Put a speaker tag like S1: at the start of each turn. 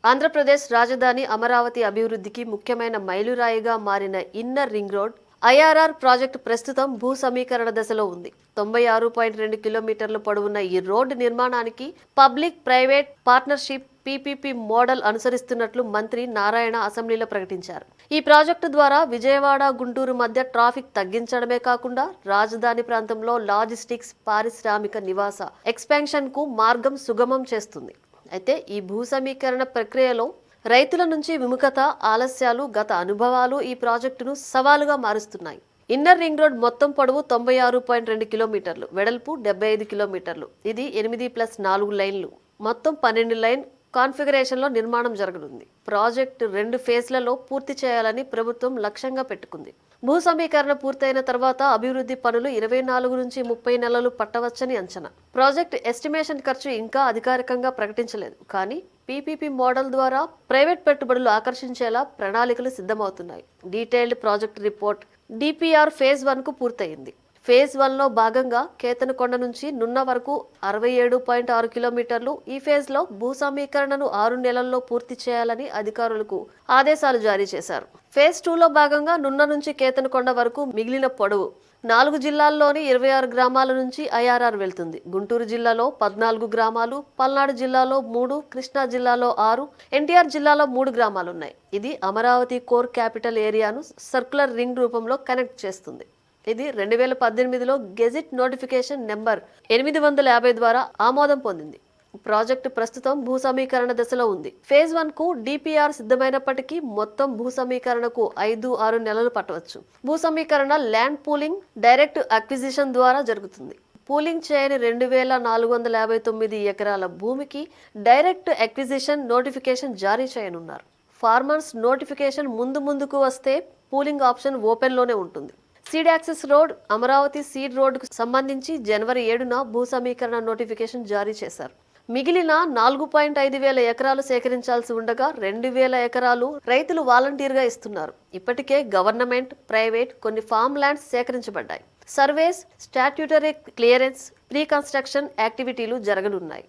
S1: ఆంధ్రప్రదేశ్ రాజధాని అమరావతి అభివృద్ధికి ముఖ్యమైన మైలురాయిగా మారిన inner ring road IRR project ప్రస్తుతం భూ సమీకరణ దశలో ఉంది. 96.2 కిలోమీటర్ల పొడవున్న ఈ రోడ్డు నిర్మాణానికి public private partnership PPP model అనుసరిస్తున్నట్లు మంత్రి నారాయణ అసెంబ్లీలో ప్రకటించారు. ఈ ప్రాజెక్టు ద్వారా విజయవాడ, గుంటూరు మధ్య ట్రాఫిక్ తగ్గించడమే కాకుండా రాజధాని ప్రాంతంలో లాజిస్టిక్స్, పారిశ్రామిక, నివాస ఎక్స్పాన్షన్ కు మార్గం సుగమం చేస్తుంది. అయితే ఈ భూ సమీకరణ ప్రక్రియలో రైతుల నుంచి విముఖత, ఆలస్యాలు, గత అనుభవాలు ఈ ప్రాజెక్టును సవాలుగా మారుస్తున్నాయి. ఇన్నర్ రింగ్ రోడ్ మొత్తం పొడవు 96.2 కిలోమీటర్లు, వెడల్పు 75 కిలోమీటర్లు. ఇది 8+4 లైన్లు, మొత్తం 12 లైన్ కాన్ఫిగరేషన్లో నిర్మాణం జరగనుంది. ప్రాజెక్టు 2 ఫేజ్లలో పూర్తి చేయాలని ప్రభుత్వం లక్ష్యంగా పెట్టుకుంది. భూ సమీకరణ పూర్తయిన తర్వాత అభివృద్ధి పనులు 24 నుంచి 30 నెలలు పట్టవచ్చని అంచనా. ప్రాజెక్టు ఎస్టిమేషన్ ఖర్చు ఇంకా అధికారికంగా ప్రకటించలేదు. కానీ పీపీపీ మోడల్ ద్వారా ప్రైవేట్ పెట్టుబడులు ఆకర్షించేలా ప్రణాళికలు సిద్ధమవుతున్నాయి. Detailed project report DPR phase 1 కు పూర్తయింది. ఫేజ్ 1లో భాగంగా కేతనకొండ నుంచి నున్న వరకు 67.6 కిలోమీటర్లు. ఈ ఫేజ్ లో భూ సమీకరణను 6 నెలల్లో పూర్తి చేయాలని అధికారులకు ఆదేశాలు జారీ చేశారు. ఫేజ్ 2లో భాగంగా నున్న నుంచి కేతనకొండ వరకు మిగిలిన పొడవు 4 జిల్లాల్లోని 26 గ్రామాల నుంచి ఐఆర్ఆర్ వెళ్తుంది. గుంటూరు జిల్లాలో 14 గ్రామాలు, పల్నాడు జిల్లాలో 3, కృష్ణా జిల్లాలో 6, ఎన్టీఆర్ జిల్లాలో 3 గ్రామాలున్నాయి. ఇది అమరావతి కోర్ క్యాపిటల్ ఏరియాను సర్క్యులర్ రింగ్ రూపంలో కనెక్ట్ చేస్తుంది. ఇది 2018లో గెజిట్ నోటిఫికేషన్ నెంబర్ 850 ద్వారా ఆమోదం పొందింది. ప్రాజెక్టు ప్రస్తుతం భూ సమీకరణ దశలో ఉంది. ఫేజ్ 1కు డిపిఆర్ సిద్ధమైనప్పటికీ మొత్తం భూ సమీకరణకు 5-6 నెలలు పట్టవచ్చు. భూ సమీకరణ ల్యాండ్ పూలింగ్, డైరెక్ట్ అక్విజిషన్ ద్వారా జరుగుతుంది. పూలింగ్ చేయని 2459 ఎకరాల భూమికి డైరెక్ట్ అక్విజిషన్ నోటిఫికేషన్ జారీ చేయనున్నారు. ఫార్మర్స్ నోటిఫికేషన్ ముందుకు వస్తే పూలింగ్ ఆప్షన్ ఓపెన్లోనే ఉంటుంది. Seed access road, Amaravati seed రోడ్డుకు సంబంధించి జనవరి 7న భూ సమీకరణ నోటిఫికేషన్ జారీ చేశారు. మిగిలిన 4.5 వేల ఎకరాలు సేకరించాల్సి ఉండగా 2,000 ఎకరాలు రైతులు వాలంటీర్గా ఇస్తున్నారు. ఇప్పటికే గవర్నమెంట్, ప్రైవేట్ కొన్ని ఫామ్ ల్యాండ్స్ సేకరించబడ్డాయి. Surveys, statutory clearance, pre construction యాక్టివిటీలు జరగనున్నాయి.